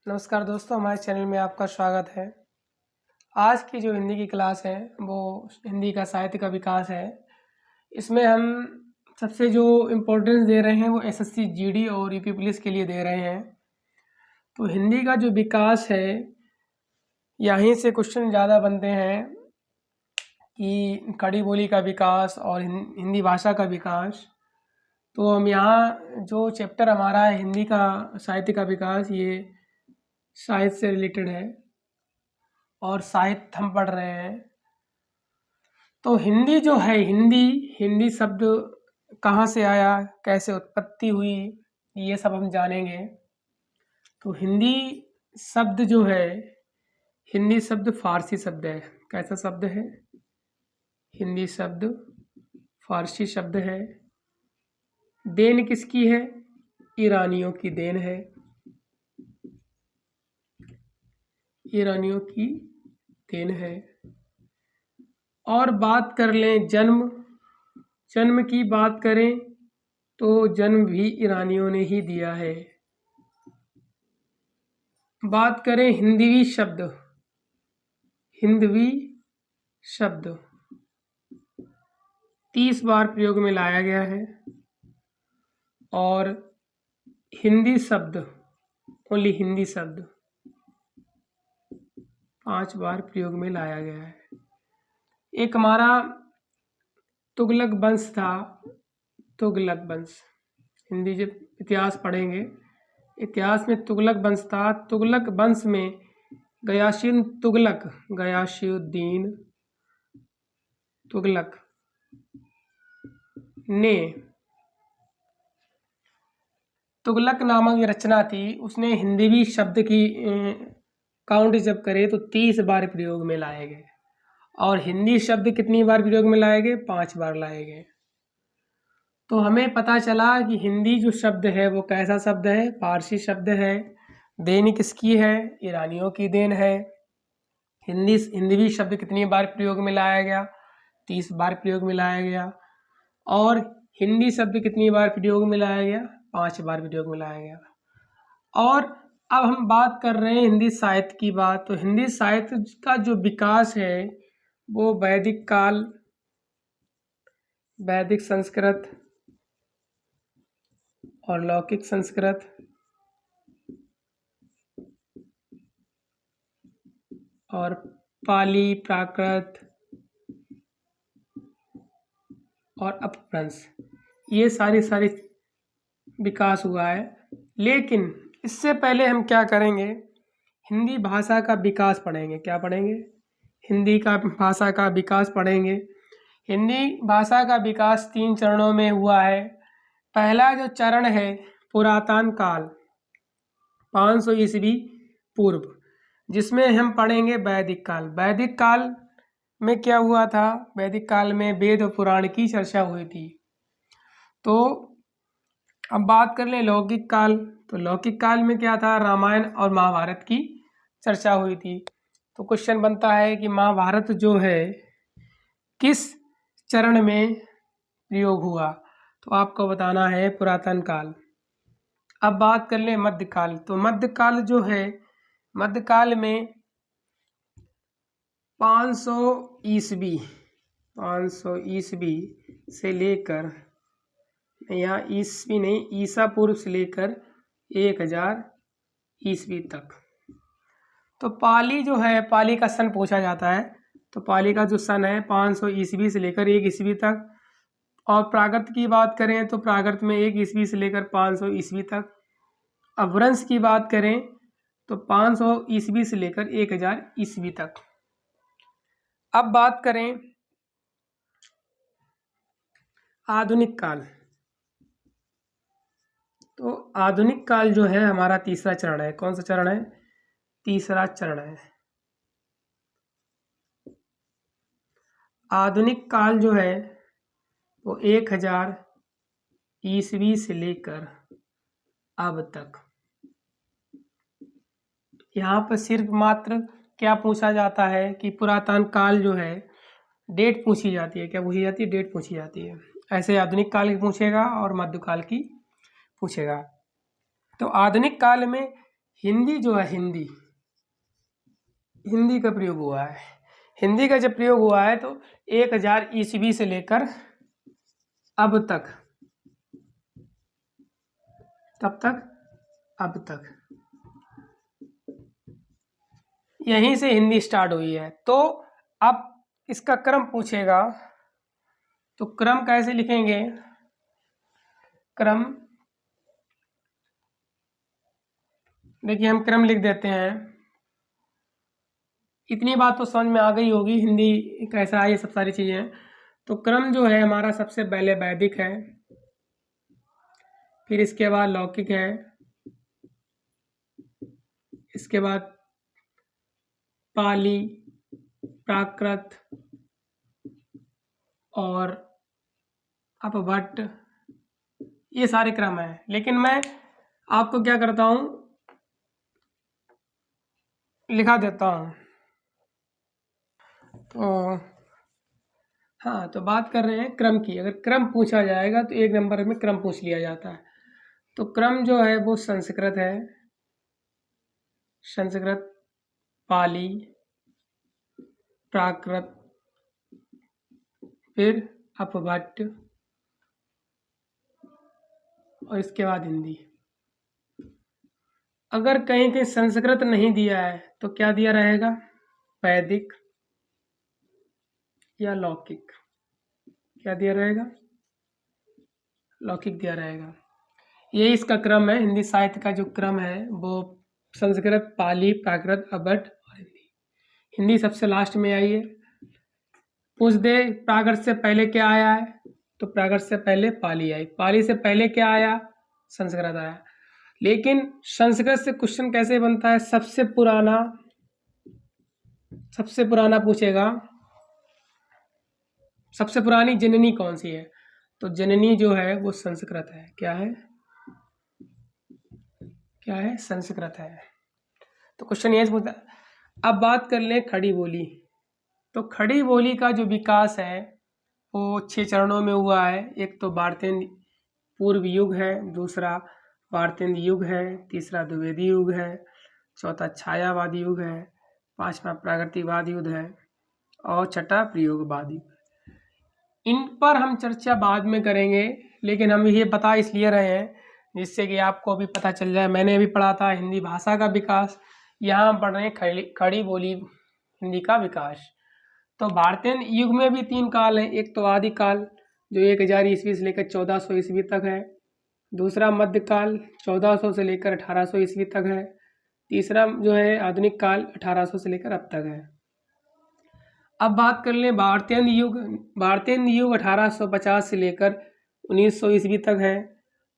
नमस्कार दोस्तों, हमारे चैनल में आपका स्वागत है। आज की जो हिंदी की क्लास है वो हिंदी का साहित्य का विकास है। इसमें हम सबसे जो इम्पोर्टेंस दे रहे हैं वो एसएससी जीडी और यूपी पुलिस के लिए दे रहे हैं। तो हिंदी का जो विकास है यहीं से क्वेश्चन ज़्यादा बनते हैं कि खड़ी बोली का विकास और हिंदी भाषा का विकास। तो हम यहाँ जो चैप्टर हमारा है हिंदी का साहित्य का विकास, ये साहित्य से रिलेटेड है और साहित्य हम पढ़ रहे हैं। तो हिंदी जो है हिंदी शब्द कहाँ से आया, कैसे उत्पत्ति हुई, ये सब हम जानेंगे। तो हिंदी शब्द जो है, हिंदी शब्द फारसी शब्द है। कैसा शब्द है? हिंदी शब्द फारसी शब्द है। देन किसकी है? ईरानियों की देन है। ईरानियों की देन है। और बात कर लें जन्म की बात करें तो जन्म भी ईरानियों ने ही दिया है। बात करें हिंदवी शब्द 30 बार प्रयोग में लाया गया है और हिंदी शब्द ओनली हिंदी शब्द 5 बार प्रयोग में लाया गया है। एक हमारा तुगलक वंश था, तुगलक वंश। हिंदी जब इतिहास पढ़ेंगे, इतिहास में तुगलक वंश था। तुगलक वंश में गयासुद्दीन तुगलक ने तुगलक नामक रचना थी, उसने हिंदवी शब्द की काउंट जब करे तो 30 बार प्रयोग में लाए गए। और हिंदी शब्द कितनी बार प्रयोग में लाए गए? 5 बार लाए गए। तो हमें पता चला कि हिंदी जो शब्द है वो कैसा शब्द है? फारसी शब्द है। देन किसकी है? ईरानियों की देन है। हिंदवी शब्द कितनी बार प्रयोग में लाया गया? 30 बार प्रयोग में लाया गया। और हिंदी शब्द कितनी बार प्रयोग में लाया गया? 5 बार प्रयोग में लाया गया। और अब हम बात कर रहे हैं हिंदी साहित्य की बात। तो हिंदी साहित्य का जो विकास है वो वैदिक काल, वैदिक संस्कृत और लौकिक संस्कृत और पाली, प्राकृत और अपभ्रंश, ये सारी विकास हुआ है। लेकिन इससे पहले हम क्या करेंगे? हिंदी भाषा का विकास पढ़ेंगे। क्या पढ़ेंगे? हिंदी का भाषा का विकास पढ़ेंगे। हिंदी भाषा का विकास 3 चरणों में हुआ है। पहला जो चरण है पुरातन काल, 500 ईस्वी पूर्व, जिसमें हम पढ़ेंगे वैदिक काल। वैदिक काल में क्या हुआ था? वैदिक काल में वेद और पुराण की चर्चा हुई थी। तो अब बात कर लें लौकिक काल। तो लौकिक काल में क्या था? रामायण और महाभारत की चर्चा हुई थी। तो क्वेश्चन बनता है कि महाभारत जो है किस चरण में प्रयोग हुआ? तो आपको बताना है पुरातन काल। अब बात कर लें मध्यकाल। तो मध्यकाल जो है, मध्यकाल में 500 ईस्वी से लेकर, यहाँ ईस्वी नहीं, ईसा पूर्व से लेकर 1000 ईस्वी तक। तो पाली जो है, पाली का सन पूछा जाता है। तो पाली का जो सन है 500 ईस्वी से लेकर 1 ईस्वी तक। और प्राकृत की बात करें तो प्राकृत में 1 ईस्वी से लेकर 500 ईस्वी तक। अपभ्रंश की बात करें तो 500 ईस्वी से लेकर 1000 ईस्वी तक। अब बात करें आधुनिक काल। तो आधुनिक काल जो है हमारा तीसरा चरण है। कौन सा चरण है? तीसरा चरण है। आधुनिक काल जो है वो 1000 ईस्वी से लेकर अब तक। यहाँ पर सिर्फ मात्र क्या पूछा जाता है कि पुरातन काल जो है डेट पूछी जाती है। क्या पूछी जाती है? डेट पूछी जाती है। ऐसे आधुनिक काल की पूछेगा और मध्यकाल की पूछेगा। तो आधुनिक काल में हिंदी जो है, हिंदी का प्रयोग हुआ है। हिंदी का जब प्रयोग हुआ है तो 1000 ईस्वी से लेकर अब तक, तब तक अब तक यहीं से हिंदी स्टार्ट हुई है। तो अब इसका क्रम पूछेगा तो क्रम कैसे लिखेंगे? क्रम, देखिए हम क्रम लिख देते हैं। इतनी बात तो समझ में आ गई होगी हिंदी कैसा है, ये सब सारी चीज़ें। तो क्रम जो है हमारा सबसे पहले वैदिक है, फिर इसके बाद लौकिक है, इसके बाद पाली, प्राकृत और अपभट्ट, ये सारे क्रम हैं। लेकिन मैं आपको क्या करता हूँ, लिखा देता हूँ। तो हाँ, तो बात कर रहे हैं क्रम की। अगर क्रम पूछा जाएगा तो 1 नंबर में क्रम पूछ लिया जाता है। तो क्रम जो है वो संस्कृत है, संस्कृत, पाली, प्राकृत, फिर अपभट्ट और इसके बाद हिंदी। अगर कहीं कहीं संस्कृत नहीं दिया है तो क्या दिया रहेगा? वैदिक या लौकिक। क्या दिया रहेगा? लौकिक दिया रहेगा। यही इसका क्रम है। हिंदी साहित्य का जो क्रम है वो संस्कृत, पाली, प्राकृत, अपभट्ट और हिंदी। हिंदी सबसे लास्ट में आई है। पूछ दे प्राकृत से पहले क्या आया है, तो प्राकृत से पहले पाली आई। पाली से पहले क्या आया? संस्कृत आया। लेकिन संस्कृत से क्वेश्चन कैसे बनता है? सबसे पुराना पूछेगा, सबसे पुरानी जननी कौन सी है? तो जननी जो है वो संस्कृत है। क्या है? क्या है? संस्कृत है। तो क्वेश्चन ये पूछता है। अब बात कर लें खड़ी बोली। तो खड़ी बोली का जो विकास है वो 6 चरणों में हुआ है। एक तो वार्तेंद्र पूर्व युग है, दूसरा वार्तेंद्र युग है, तीसरा द्विवेदी युग है, चौथा छायावादी युग है, पांचवा प्रागैतिकवाद युग है और छठा प्रयोगवाद युग। इन पर हम चर्चा बाद में करेंगे, लेकिन हम ये बता इसलिए रहे हैं जिससे कि आपको भी पता चल जाए। मैंने अभी पढ़ा था हिंदी भाषा का विकास, यहाँ हम पढ़ रहे हैं खड़ी बोली हिंदी का विकास। तो भारतीय युग में भी 3 काल हैं। एक तो आदि काल जो 1000 ईस्वी से लेकर 1400 ईस्वी तक है, दूसरा मध्यकाल 1400 से लेकर 1800 ईस्वी तक है, तीसरा जो है आधुनिक काल 1800 से लेकर अब तक है। अब बात कर लें भारतीय युग। भारतीय युग 1850 से लेकर 1900 ईस्वी तक है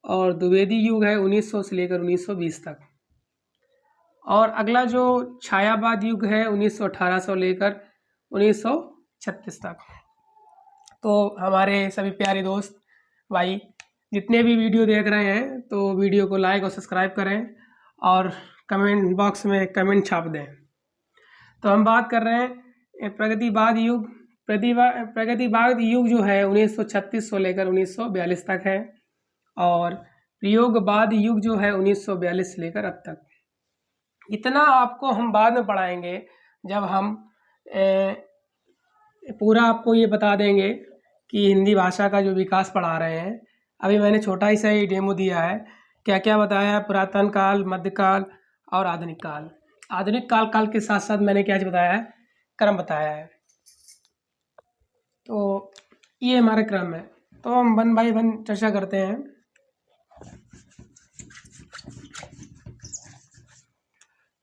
और द्विवेदी युग है 1900 से लेकर 1920 तक। और अगला जो छायावाद युग है 1918 से लेकर 1936 तक। तो हमारे सभी प्यारे दोस्त भाई जितने भी वीडियो देख रहे हैं तो वीडियो को लाइक और सब्सक्राइब करें और कमेंट बॉक्स में कमेंट छाप दें। तो हम बात कर रहे हैं प्रगतिवाद युग। प्रगतिवाद युग जो है 1936 से लेकर 1942 तक है और प्रयोगवाद युग जो है 1942 से लेकर अब तक। इतना आपको हम बाद में पढ़ाएंगे जब हम पूरा आपको ये बता देंगे कि हिंदी भाषा का जो विकास पढ़ा रहे हैं। अभी मैंने छोटा ही सा ही डेमो दिया है। क्या क्या बताया है? पुरातन काल, मध्यकाल और आधुनिक काल। आधुनिक काल के साथ साथ मैंने क्या बताया है? क्रम बताया है। तो ये हमारा क्रम है। तो हम 1 बाय 1 चर्चा करते हैं।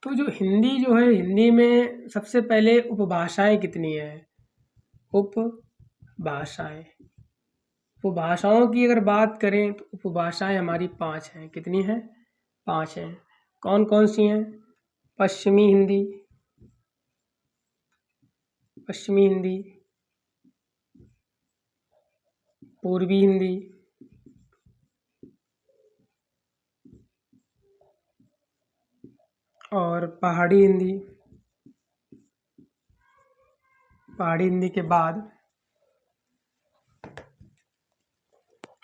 तो जो हिंदी जो है, हिंदी में सबसे पहले उपभाषाएं कितनी हैं? उपभाषाएं, उपभाषाओं की अगर बात करें तो उपभाषाएं हमारी 5 हैं। कितनी हैं? 5 हैं। कौन कौन सी हैं? पश्चिमी हिंदी, पश्चिमी हिंदी, पूर्वी हिंदी, और पहाड़ी हिंदी। पहाड़ी हिंदी के बाद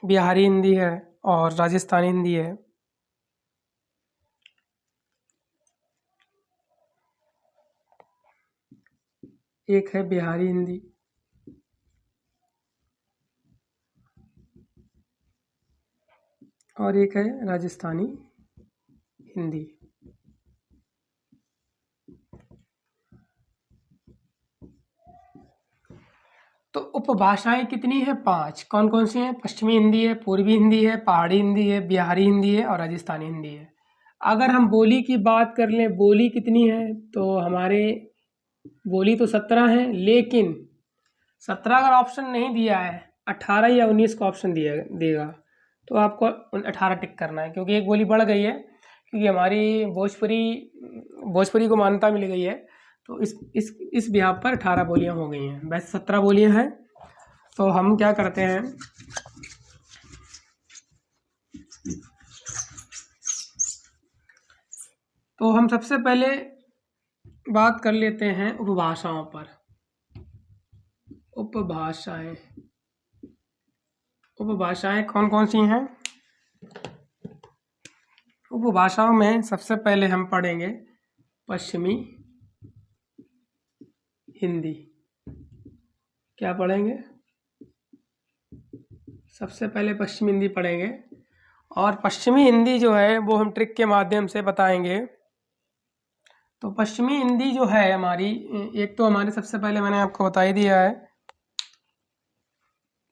बिहारी हिंदी है और राजस्थानी हिंदी है। एक है बिहारी हिंदी, और एक है राजस्थानी हिंदी। तो उपभाषाएं कितनी है? 5। कौन कौन सी हैं? पश्चिमी हिंदी है, पूर्वी हिंदी है, पहाड़ी हिंदी है, बिहारी हिंदी है और राजस्थानी हिंदी है। अगर हम बोली की बात कर लें, बोली कितनी है, तो हमारे बोली तो 17 है, लेकिन 17 अगर ऑप्शन नहीं दिया है, 18 या 19 का ऑप्शन दिया देगा, तो आपको 18 टिक करना है, क्योंकि एक बोली बढ़ गई है, क्योंकि हमारी भोजपुरी भोजपुरी को मान्यता मिल गई है। तो इस बिहाफ पर 18 बोलियां हो गई हैं, वैसे 17 बोलियां हैं। तो हम क्या करते हैं, तो हम सबसे पहले बात कर लेते हैं उपभाषाओं पर। उपभाषाएं, उपभाषाएं कौन कौन सी हैं? उपभाषाओं में सबसे पहले हम पढ़ेंगे पश्चिमी हिंदी। क्या पढ़ेंगे? सबसे पहले पश्चिमी हिंदी पढ़ेंगे, और पश्चिमी हिंदी जो है वो हम ट्रिक के माध्यम से बताएंगे। तो पश्चिमी हिंदी जो है हमारी, एक तो हमारे सबसे पहले मैंने आपको बता ही दिया है,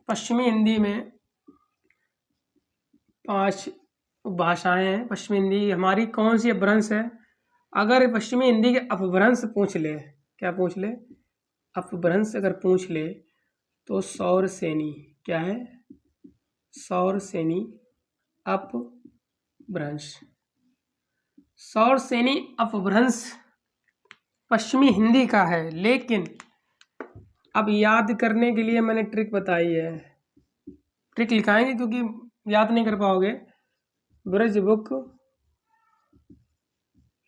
पश्चिमी हिंदी में 5 भाषाएं हैं। पश्चिमी हिंदी हमारी कौन सी अपभ्रंश है? अगर पश्चिमी हिंदी के अपभ्रंश पूछ ले, क्या पूछ ले? अपभ्रंश अगर पूछ ले, तो सौर सेनी। क्या है? सौर सेनी अपभ्रंश। सौर सेनी अपभ्रंश पश्चिमी हिंदी का है, लेकिन अब याद करने के लिए मैंने ट्रिक बताई है। ट्रिक लिखाएंगे क्योंकि याद नहीं कर पाओगे। ब्रज बुक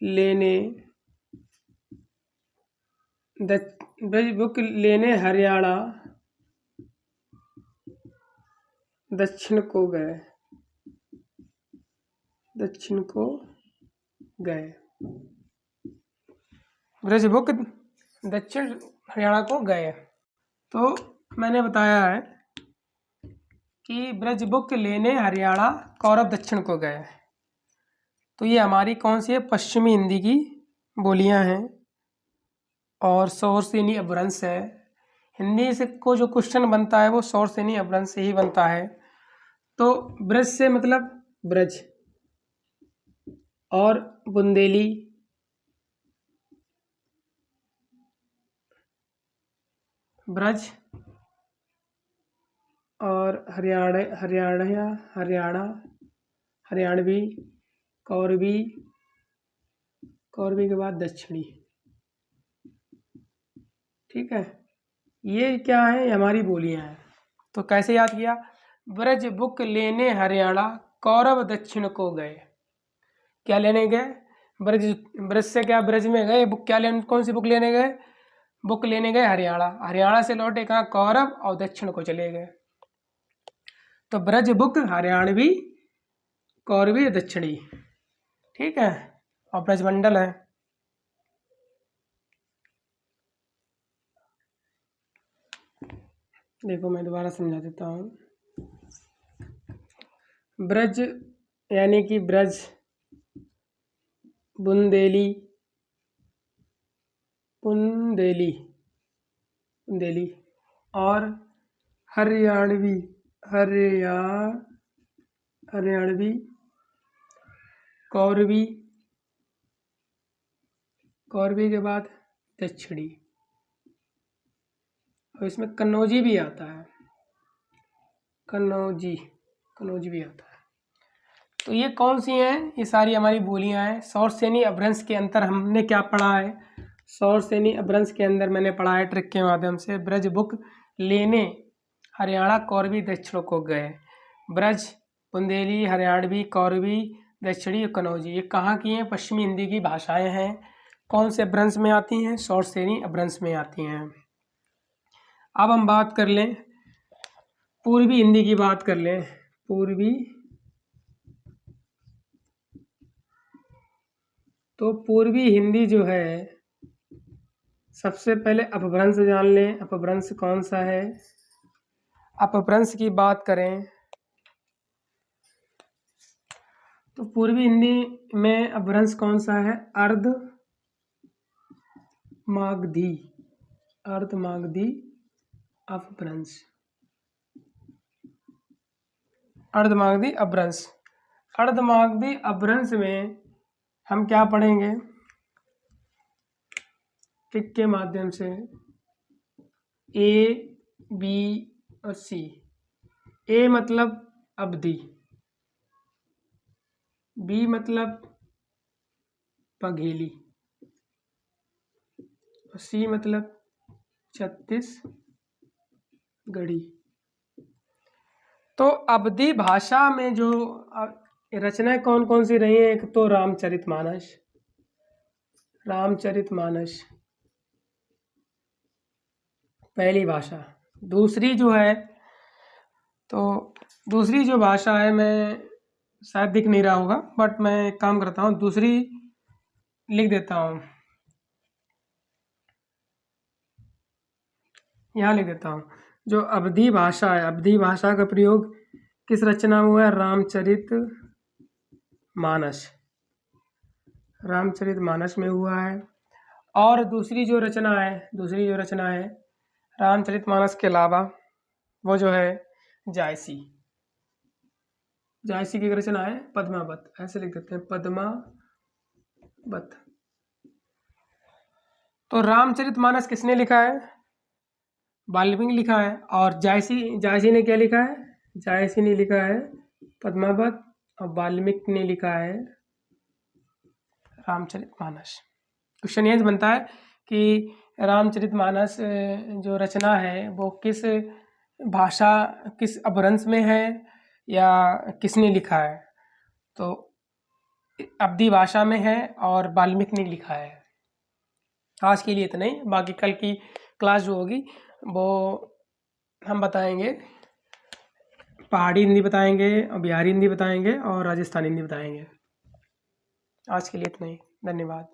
लेने ब्रज बुक लेने हरियाणा दक्षिण को गए, दक्षिण को गए। ब्रज बुक दक्षिण हरियाणा को गए। तो मैंने बताया है कि ब्रज बुक लेने हरियाणा कौरव दक्षिण को गए। तो ये हमारी कौन सी है? पश्चिमी हिंदी की बोलियां हैं, और सौर सेनी अपभ्रंश है। हिंदी से को जो क्वेश्चन बनता है वो सौर सेनी अपभ्रंश से ही बनता है। तो ब्रज से मतलब ब्रज, और बुंदेली, ब्रज, और हरियाणवी, कौरवी, कौरवी के बाद दक्षिणी। ठीक है, ये क्या है? हमारी बोलियां हैं। तो कैसे याद किया? ब्रज बुक लेने हरियाणा कौरव दक्षिण को गए। क्या लेने गए? ब्रज, ब्रज से क्या ब्रज में गए, बुक क्या लेने, कौन सी बुक लेने गए? बुक लेने गए हरियाणा, हरियाणा से लौटे कहाँ? कौरव, और दक्षिण को चले गए। तो ब्रज बुक हरियाणवी, कौरवी, दक्षिणी। ठीक है, और ब्रजमंडल है। देखो मैं दोबारा समझा देता हूँ। ब्रज यानी कि ब्रज, बुंदेली, बुंदेली, बुंदेली, और हरियाणवी, हरियाणवी, कौरवी, कौरवी के बाद दक्षिणी, और इसमें कन्नौजी भी आता है, कन्नौजी, कन्नौजी भी आता है। तो ये कौन सी हैं? ये सारी हमारी बोलियां हैं। सौर सेनी अपभ्रंश के अंतर हमने क्या पढ़ा है? सौर सेनी अपभ्रंश के अंदर मैंने पढ़ा है ट्रिक के माध्यम से, ब्रज बुक लेने हरियाणा कौरवी दक्षिण को गए। ब्रज, बुंदेली, हरियाणवी, कौरवी, दक्षिणी, कन्नौजी, ये कहाँ की हैं? पश्चिमी हिंदी की भाषाएं हैं। कौन से अपभ्रंश में आती हैं? सौर सेनी अपभ्रंश में आती हैं। अब हम बात कर लें पूर्वी हिंदी की, बात कर लें पूर्वी। तो पूर्वी हिंदी जो है सबसे पहले अपभ्रंश जान लें, अपभ्रंश कौन सा है। अपभ्रंश की बात करें तो पूर्वी हिंदी में अपभ्रंश कौन सा है? अर्धमागधी, अर्धमागधी अपभ्रंश, अर्धमागधी अपभ्रंश। अर्धमागधी अपभ्रंश में हम क्या पढ़ेंगे? टिक के माध्यम से ए, बी और सी। ए मतलब अवधि, बी मतलब पघेली और सी मतलब 36 गढ़ी। तो अवधी भाषा में जो रचनाएं कौन कौन सी रही हैं? एक तो रामचरितमानस, रामचरितमानस पहली भाषा। दूसरी जो है, तो दूसरी जो भाषा है, मैं शायद दिख नहीं रहा होगा बट मैं एक काम करता हूँ, दूसरी लिख देता हूँ, यहाँ लिख देता हूँ। जो अवधी भाषा है, अवधी भाषा का प्रयोग किस रचना में हुआ है? रामचरितमानस, रामचरितमानस में हुआ है। और दूसरी जो रचना है रामचरितमानस के अलावा वो जो है जायसी, जायसी की रचना है पद्मावत, ऐसे लिख देते हैं पद्मावत। तो रामचरितमानस किसने लिखा है? वाल्मीकि लिखा है। और जायसी ने क्या लिखा है? जायसी ने लिखा है पद्मावत और वाल्मीकि ने लिखा है रामचरितमानस। क्वेश्चन ये बनता है कि रामचरितमानस जो रचना है वो किस भाषा, किस अपभ्रंश में है या किसने लिखा है? तो अवधी भाषा में है और वाल्मीकि ने लिखा है। आज के लिए इतना ही, बाकी कल की क्लास जो होगी वो हम बताएंगे, पहाड़ी हिंदी बताएंगे और बिहारी हिंदी बताएंगे और राजस्थानी हिंदी बताएंगे। आज के लिए इतना ही, धन्यवाद।